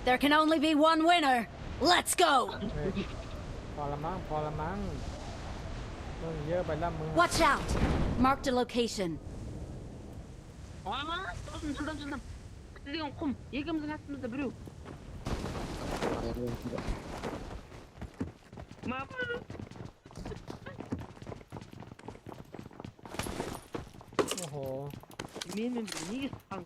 There can only be one winner. Let's go. พอละมั้งมึงเยอะไปละมึง Watch out. Marked a location. Жылдам. Деген құм. Екеуміздің астымызда біреу.โอ้โห Менімен бір неге сыққан?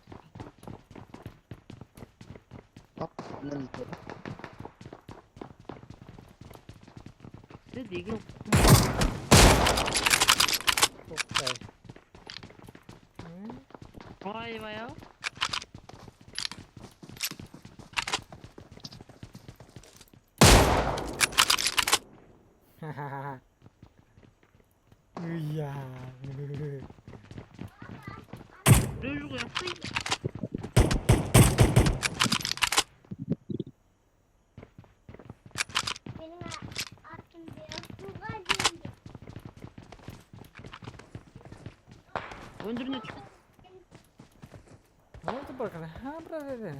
Деген құм. ตกใจ Ойбай-ау. ฮ่าฮ่าฮ่าอย่า Біреу жоқ яқтай. Өндіріне түк. เอาจะเปิดกันนะห้ามประเด็น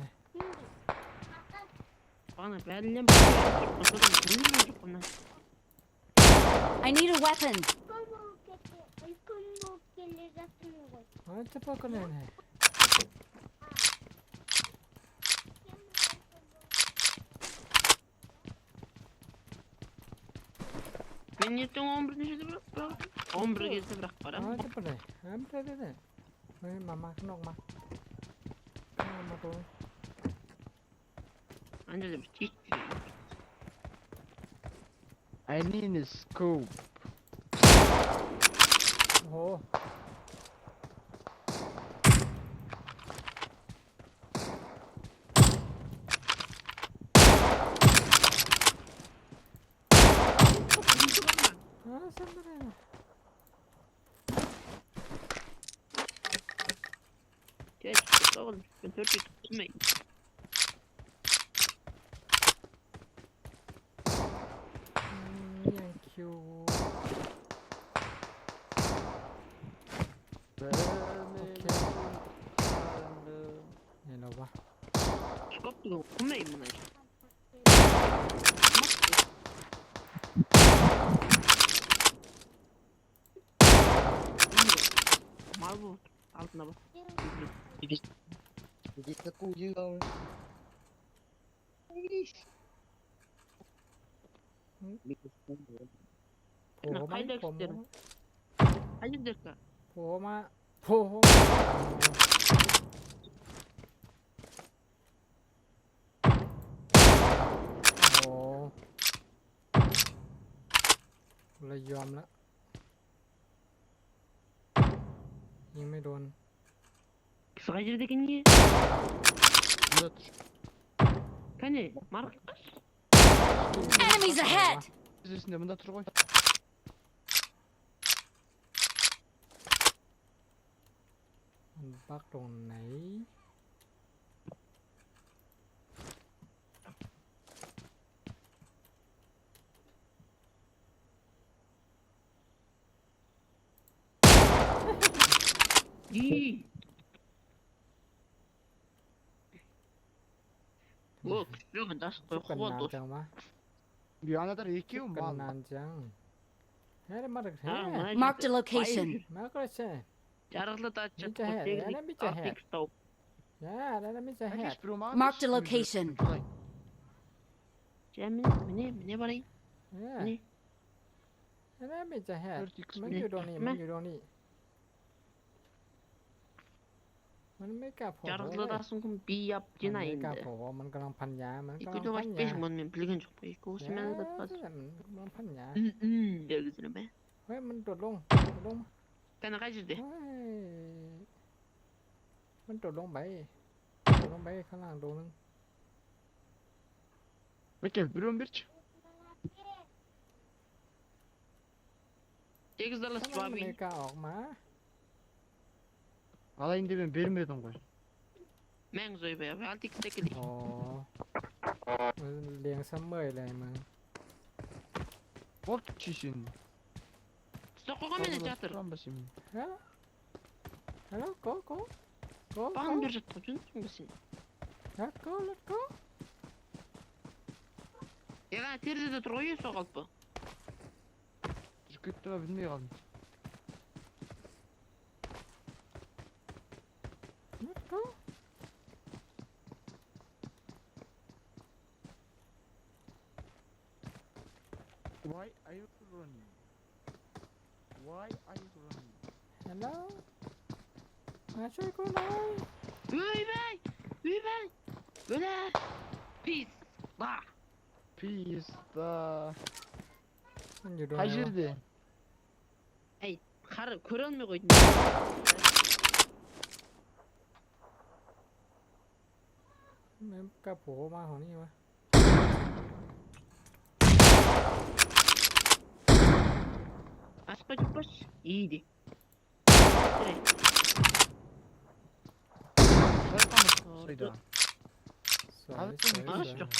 Бана бәрінен өндіріне жоқ қымнан. I need a weapon. เอาจะเปิดกันเลย Мен ертең 11-іне жерде бірақ 11 кезде бірақ เอา барамын. จะเปิดเลยห้ามประเด็นเฮ้ยมาข้างนอกมาตรง Ана жерде бір тек. I need a scope. โอ้โหสัมผัส Тек, соғыл. Мен 4 рет түтмей.ยังคิวเนี่ยเราวะ Шкаф деген түтмей мына жер. Мал бол. Алтына бол. Иди такую делал. โผล่มา Қайда ผม кісілер? Қай жердегі? โผล่มาโผล่โอ้โหเลยยอมแล้วยิงไม่โดน Кісі қай жерде екен не? Кәне, марқ. Enemies ahead. Üstünde bunda tur koy. มันบักตรงไหน İyi. О, кісілер даш ชุบ қой กันนาน қуады. จังวะ Bir anda da iki ชุบ mi กัน mal? นานจังเฮ้ยมาจากไหน Marked a location. มาก็ใช่ Жаргалаад Мичэ ачаад хэ, яна мичэ хэ. артик став. ย่าแล้วไม่ใช่แฮก Marked a location. Міне барайын. ย่า Міне. แล้วไม่ใช่แฮก 4x มันอยู่ตรงนี้มันอยู่ตรงนี้มันไม่กล้าโผล่ Жаргалаадаасан хүн би яв มัน жина ไม่กล้า енді. โผล่มันกำลังพันยามันกำลัง Иккүдөө พัน баш ยา биш мөн мен билген жоқ. Иккүс мен Яа, дат бас. มันกำลังพันยา Дэгзэн бай. เฮ้ยมันโดดลง Кана қай жерде? เฮ้ยมันโดดลงไปข้างล่างโดนนึง Bekle bir 11. Тегіз далас ทำไมมัน бабин. ไม่กล้าออกมา Alayım diye ben vermedim koy. Мен зой бай. Алтик стекли. อ๋อมันเลี้ยงซัมเมอร์เลยมึง Bot çişin. Соққыға мені жатыр. Turan basayım. ฮะฮัลโหลโก Бағын бер жатқан жөнсің бе сен? let's go Яга терезеде тұр ғой соғалпы. Жүріп кетті ма білмей қалдым. Let's go. Why are you running? Why are you running? Hello. มาช่วยกูหน่อย Үйбәй! Үйбәй! Бөлә! Пис! Ба! Pista. มันอยู่ตรงไหน Қай วะ жерде? Әй, қары көре алмай қойдым. มันกระโผล่มาของนี่วะ Ашқа жүппаш. Иди. Сайда. สวย เอา สวย เอา สวย Аш жоқ.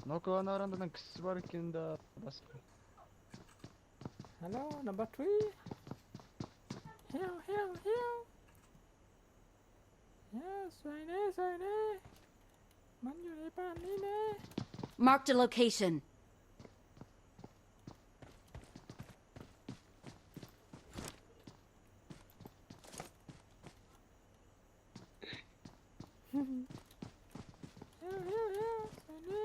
Нокуаның арандадан кісі бар екен да басқа. Hello number 3 Help help help สวยแน่สวยแน่มันอยู่ในบ้านนี้แน่ Marked a location. help help help สวยแน่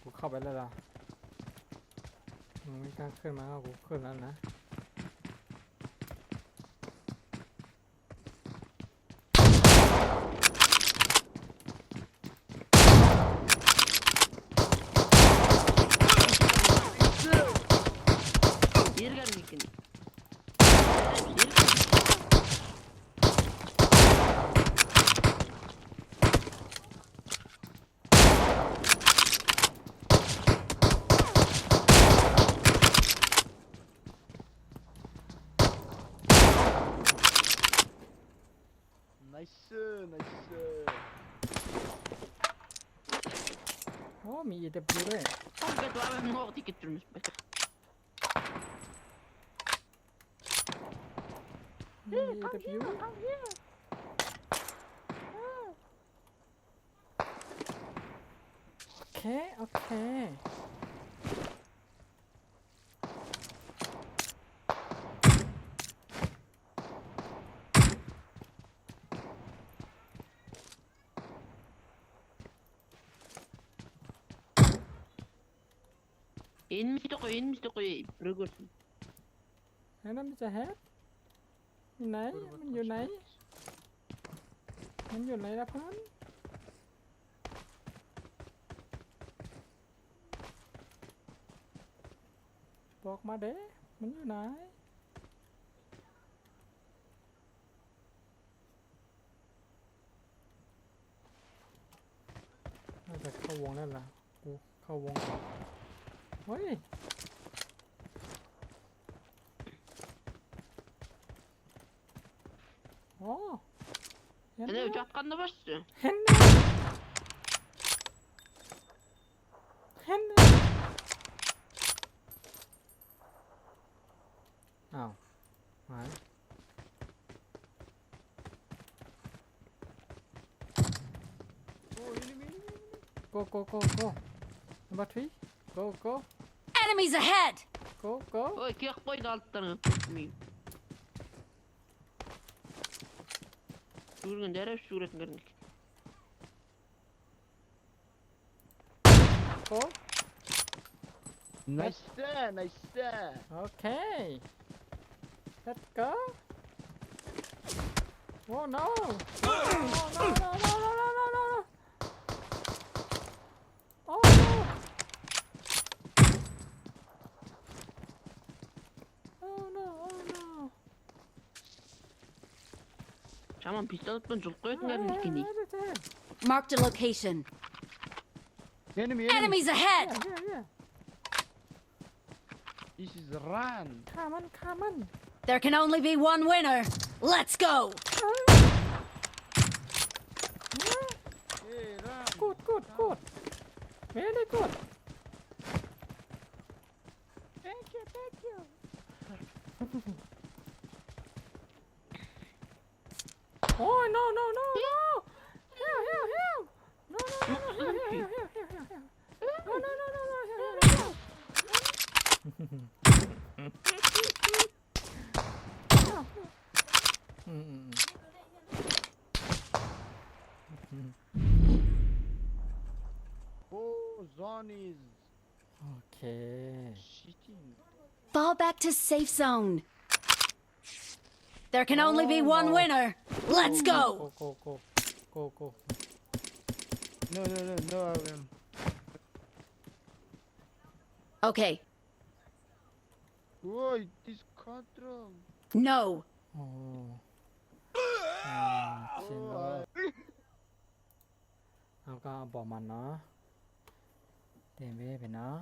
กูเข้าไปแล้วล่ะมึงไม่กล้าขึ้นมาก็กูขึ้นแล้วนะ Ергән мекен. Nice, nice. โอ้มี EW ด้วย Kom бет waar we nog ticket turmus. มี EW โอเคโอเค Enemies de qoy. Бір көрсін. แล้วนั่นมันจะแฮกอยู่ไหนมันอยู่ไหนมันอยู่ไหนล่ะเพื่อนบอกมาเด้มันอยู่ไหนน่าจะเข้าวงแล้วล่ะกูเข้าวงก่อนเฮ้ยโอ้เห็น Әне แล้ว жатқанда башсы. เห็นแล้วเห็นแล้วอ้าวหาย Oh, enemy. go go go go number 3 go go Enemies ahead! go go Ой, кек қойды алттарыңа. Жүрген дәріп жүретін көрінек. go Nice, nice. okay let's go oh no no no no no no no no no no oh no oh no oh no Шаман пистолетпен жұлып қоятын кәдім екен. Marked a location. Enemy. Enemies ahead! yeah yeah This is run. come on come on There can only be one winner. Let's go! Hey, run. good good good very good thank you oh no no no no help help help no no no no help help help help help Oh, zone is โอเค cheating. Fall back to safe zone. There can only be one winner. Let's go. โกโกโกโก No, no, no, no. Okay. Whoa, this control. No. โอ้ชิน Oh, แล้วเอาก็บอกมันเนาะเดนเว่ไปเนาะ